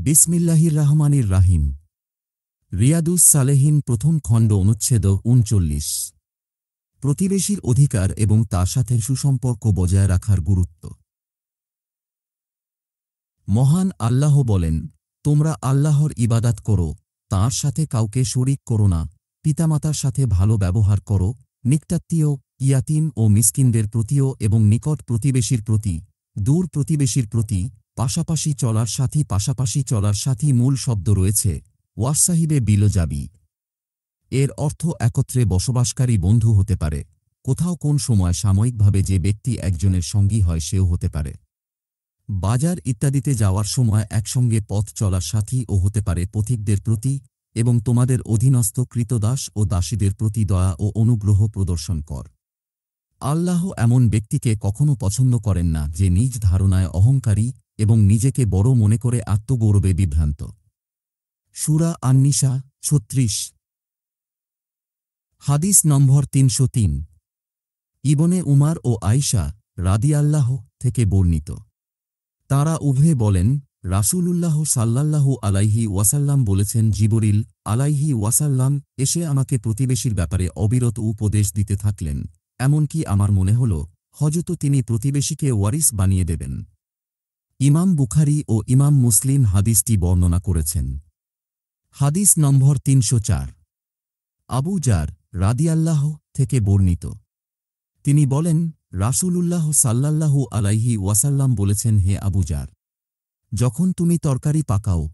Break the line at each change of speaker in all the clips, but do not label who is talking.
বিসমিল্লাহির রাহমানির রাহিম। রিয়াদুস সালেহিন প্রথম খণ্ড অনুচ্ছেদ ৩৯। প্রতিবেশীর অধিকার এবং তার সাথে সুসম্পর্ক বজায় রাখার গুরুত্ব। মহান আল্লাহ বলেন, তোমরা আল্লাহর ইবাদাত করো, তাঁর সাথে কাউকে শরিক করো না, পিতামাতার সাথে ভালো ব্যবহার করো, নিকটাত্মীয়, ইয়াতীম ও মিসকিনদের প্রতিও এবং নিকট প্রতিবেশীর প্রতি, দূর প্রতিবেশীর প্রতি, পাশাপাশি চলার সাথী মূল শব্দ রয়েছে ওয়াসাহিবে বিলজাবি। এর অর্থ একত্রে বসবাসকারী বন্ধু হতে পারে, কোথাও কোন সময় সাময়িকভাবে যে ব্যক্তি একজনের সঙ্গী হয় সেও হতে পারে। বাজার ইত্যাদিতে যাওয়ার সময় একসঙ্গে পথ চলার সাথী ও হতে পারে পথিকদের প্রতি, এবং তোমাদের অধীনস্থ কৃতদাস ও দাসীদের প্রতি দয়া ও অনুগ্রহ প্রদর্শন কর। আল্লাহ এমন ব্যক্তিকে কখনো পছন্দ করেন না যে নিজ ধারণায় অহংকারী এবং নিজেকে বড় মনে করে আত্মগৌরবে বিভ্রান্ত। সূরা আন-নিসা ৩৬। হাদিস নম্বর ৩০৩। ইবনে উমার ও আয়শা রাদিয়াল্লাহু থেকে বর্ণিত। তাঁরা উভয়ে বলেন, রাসূলুল্লাহ সাল্লাল্লাহু আলাইহি ওয়াসাল্লাম বলেছেন, জিবরিল আলাইহি ওয়াসাল্লাম এসে আমাকে প্রতিবেশীর ব্যাপারে অবিরত উপদেশ দিতে থাকলেন, এমনকি আমার মনে হল হযরত তিনি প্রতিবেশীকে ওয়ারিস বানিয়ে দেবেন। ইমাম বুখারী ও ইমাম মুসলিম হাদিসটি বর্ণনা করেছেন। হাদিস নম্বর ৩০৪। আবু জার রাদিয়াল্লাহু থেকে বর্ণিত। তিনি বলেন, রাসূলুল্লাহ সাল্লাল্লাহু আলাইহি ওয়াসাল্লাম বলেছেন, হে আবু জার, যখন তুমি তরকারি পাকাও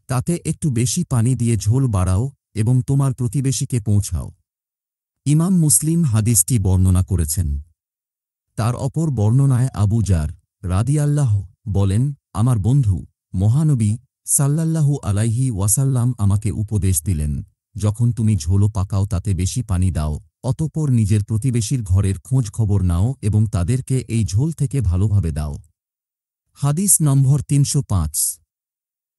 তাতে একটু বেশি পানি দিয়ে ঝোল বাড়াও এবং তোমার প্রতিবেশীকে পৌঁছাও। ইমাম মুসলিম হাদিসটি বর্ণনা করেছেন। তার অপর বর্ণনায় আবু জার রাদিয়াল্লাহু বলেন, আমার বন্ধু মহানবী সাল্লাল্লাহু আলাইহি ওয়াসাল্লাম আমাকে উপদেশ দিলেন, যখন তুমি ঝোলও পাকাও তাতে বেশি পানি দাও, অতঃপর নিজের প্রতিবেশীর ঘরের খোঁজ খবর নাও এবং তাদেরকে এই ঝোল থেকে ভালোভাবে দাও। হাদিস নম্বর ৩০৫।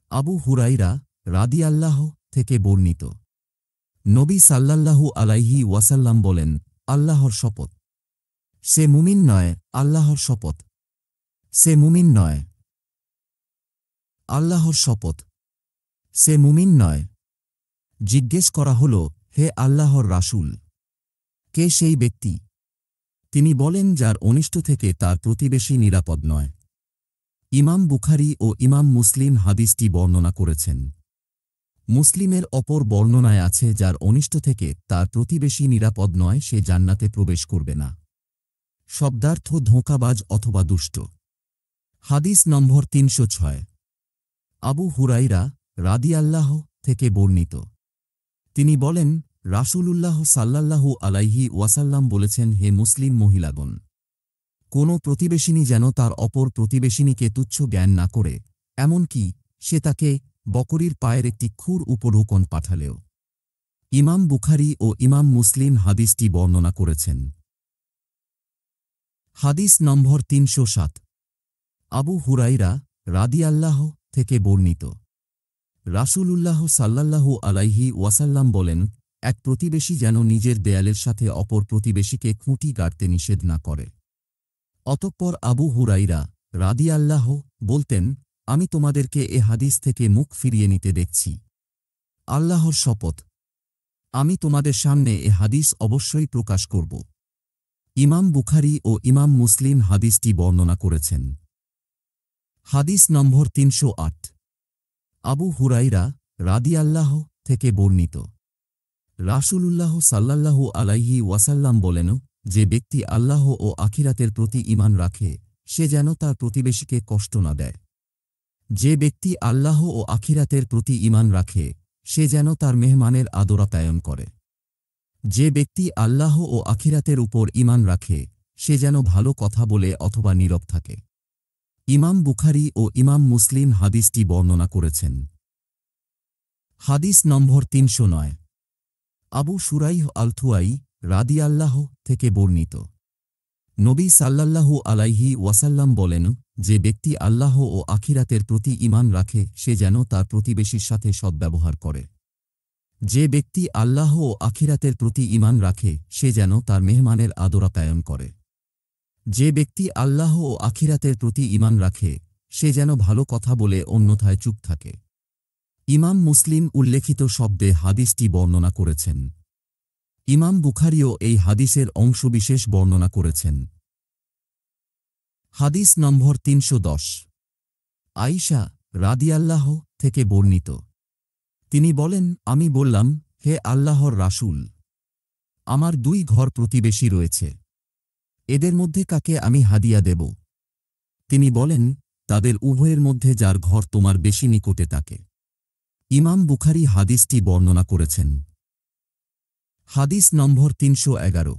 আবু হুরাইরা রাদিয়াল্লাহু থেকে বর্ণিত। নবী সাল্লাল্লাহু আলাইহি ওয়াসাল্লাম বলেন, আল্লাহর শপথ, সে মুমিন নয়, আল্লাহর শপথ, সে মুমিন নয়, আল্লাহর শপথ, সে মুমিন নয়। জিজ্ঞেস করা হল, হে আল্লাহর রাসূল, কে সেই ব্যক্তি? তিনি বলেন, যার অনিষ্ট থেকে তার প্রতিবেশী নিরাপদ নয়। ইমাম বুখারী ও ইমাম মুসলিম হাদিসটি বর্ণনা করেছেন। মুসলিমের অপর বর্ণনায় আছে, যার অনিষ্ট থেকে তার প্রতিবেশী নিরাপদ নয় সে জান্নাতে প্রবেশ করবে না। শব্দার্থ ধোঁকাবাজ অথবা দুষ্ট। হাদিস নম্বর ৩০৬। আবু হুরাইরা রাদিয়াল্লাহু থেকে বর্ণিত। তিনি বলেন, রাসূলুল্লাহ সাল্লাল্লাহু আলাইহি ওয়াসাল্লাম বলেছেন, হে মুসলিম মহিলাগণ, কোন প্রতিবেশিনী যেন তার অপর প্রতিবেশিনীকে তুচ্ছ জ্ঞান না করে, এমনকি সে তাকে বকরীর পায়ের একটি খুর উপঢৌকন পাঠালেও। ইমাম বুখারী ও ইমাম মুসলিম হাদিসটি বর্ণনা করেছেন। হাদিস নম্বর ৩০৭। আবু হুরাইরা রাদিয়াল্লাহু থেকে বর্ণিত। রাসূলুল্লাহ সাল্লাল্লাহু আলাইহি ওয়াসাল্লাম বলেন, এক প্রতিবেশী যেন নিজের দেয়ালের সাথে অপর প্রতিবেশীকে খুঁটি গাড়তে নিষেধ না করে। অতঃপর আবু হুরাইরা রাদিয়াল্লাহু বলতেন, আমি তোমাদেরকে এ হাদিস থেকে মুখ ফিরিয়ে নিতে দেখছি। আল্লাহর শপথ, আমি তোমাদের সামনে এ হাদিস অবশ্যই প্রকাশ করব। ইমাম বুখারী ও ইমাম মুসলিম হাদিসটি বর্ণনা করেছেন। হাদিস নম্বর ৩০৮। আবু হুরাইরা রাদিয়াল্লাহু থেকে বর্ণিত। রাসূলুল্লাহ সাল্লাল্লাহু আলাইহি ওয়াসাল্লাম বলেন, যে ব্যক্তি আল্লাহ ও আখিরাতের প্রতি ঈমান রাখে সে যেন তার প্রতিবেশীকে কষ্ট না দেয়। যে ব্যক্তি আল্লাহ ও আখিরাতের প্রতি ঈমান রাখে সে যেন তার মেহমানের আদর আপ্যায়ন করে। যে ব্যক্তি আল্লাহ ও আখিরাতের উপর ঈমান রাখে সে যেন ভালো কথা বলে অথবা নীরব থাকে। ইমাম বুখারী ও ইমাম মুসলিম হাদিসটি বর্ণনা করেছেন। হাদিস নম্বর ৩০৯। আবু শুরাইহ আল-থুয়াই রাদিয়াল্লাহু থেকে বর্ণিত। নবী সাল্লাল্লাহু আলাইহি ওয়াসাল্লাম বলেন, যে ব্যক্তি আল্লাহ ও আখিরাতের প্রতি ঈমান রাখে সে যেন তার প্রতিবেশীর সাথে সদ্ব্যবহার করে। যে ব্যক্তি আল্লাহ ও আখিরাতের প্রতি ঈমান রাখে সে যেন তার মেহমানের আদর আপ্যায়ন করে। যে ব্যক্তি আল্লাহ ও আখিরাতের প্রতি ঈমান রাখে সে যেন ভালো কথা বলে অন্যথায় চুপ থাকে। ইমাম মুসলিম উল্লেখিত শব্দে হাদিসটি বর্ণনা করেছেন। ইমাম বুখারীও এই হাদিসের অংশবিশেষ বর্ণনা করেছেন। হাদিস নম্বর ৩১০। আয়েশা রাদিয়াল্লাহু থেকে বর্ণিত। তিনি বলেন, আমি বললাম, হে আল্লাহর রাসূল, আমার ২ ঘর প্রতিবেশী রয়েছে। এদের মধ্যে কাকে আমি হাদিয়া দেব? তিনি বলেন, তাদের উভয়ের মধ্যে যার ঘর তোমার বেশি নিকটে তাকে। ইমাম বুখারী হাদিসটি বর্ণনা করেছেন। হাদিস নম্বর ৩১১।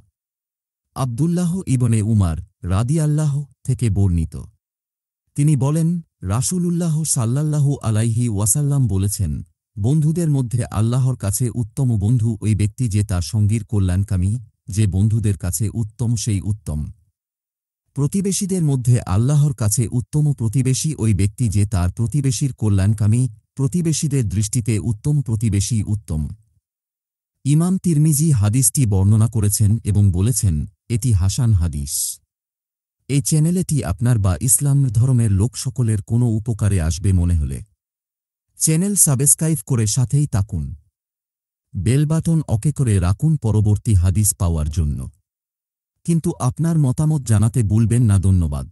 আব্দুল্লাহ ইবনে উমার রাদিয়াল্লাহু থেকে বর্ণিত। তিনি বলেন, রাসূলুল্লাহ সাল্লাল্লাহু আলাইহি ওয়াসাল্লাম বলেছেন, বন্ধুদের মধ্যে আল্লাহর কাছে উত্তম বন্ধু ওই ব্যক্তি যে তার সঙ্গীর কল্যাণকামী, যে বন্ধুদের কাছে উত্তম সেই উত্তম। প্রতিবেশীদের মধ্যে আল্লাহর কাছে উত্তম প্রতিবেশী ওই ব্যক্তি যে তার প্রতিবেশীর কল্যাণকামী, প্রতিবেশীদের দৃষ্টিতে উত্তম প্রতিবেশী উত্তম। ইমাম তিরমিজি হাদিসটি বর্ণনা করেছেন এবং বলেছেন, এটি হাসান হাদিস। এই চ্যানেলটি আপনার বা ইসলাম ধর্মের লোক সকলের কোনো উপকারে আসবে মনে হলে চ্যানেল সাবস্ক্রাইব করে সাথেই থাকুন। বেল বাটন অকে করে রাখুন পরবর্তী হাদিস পাওয়ার জন্য। কিন্তু আপনার মতামত জানাতে ভুলবেন না। ধন্যবাদ।